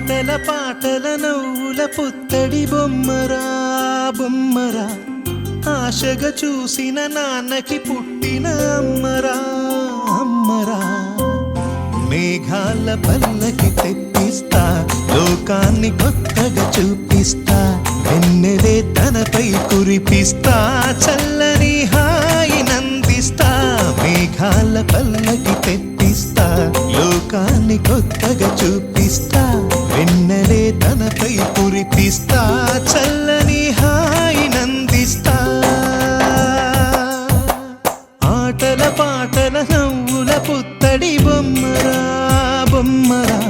ఆటల పాటల నవ్వుల పుత్తడి బొమ్మరా బొమ్మరా, ఆశగా చూసిన నాన్నకి పుట్టిన అమ్మరా అమ్మరా. మేఘాల పల్లకి తెప్పిస్తా, లోకాన్ని కొత్తగా చూపిస్తా, వెన్నెలే తనపై కురిపిస్తా, చల్లని హాయి నందిస్తా. మేఘాల పల్లకి తెప్పిస్తా, లోకాన్ని కొత్తగా చూపిస్తా, వెన్నెలే తనపై కురిపిస్తా, చల్లని హాయి నందిస్తా. ఆటల పాటల నవ్వుల పుత్తడి బొమ్మరా బొమ్మరా,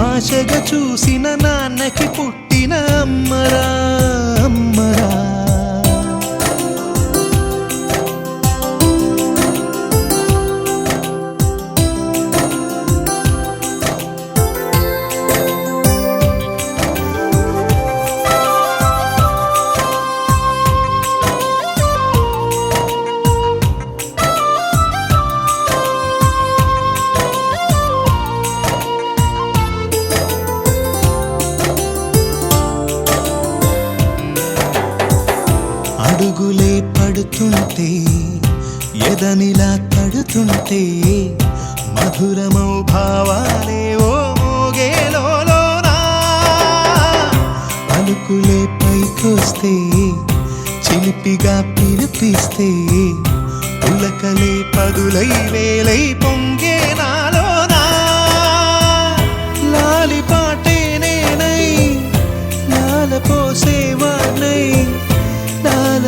ఆశగా చూసిన నాన్నకి పుట్టిన అమ్మరా అమ్మరా. అడుగులే పడుతుంటే ఎదనిలా తడుతుంటే, మధురమౌ భావాలే ఓ మోగేలోనా. పలుకులే పైకొస్తే చిలిపిగా పిలిపిస్తే, పులకలే పదులై వేలై పొంగే నాలోనా. లాలిపాటే నేనై లాల పోసేవాణ్ణై, లాల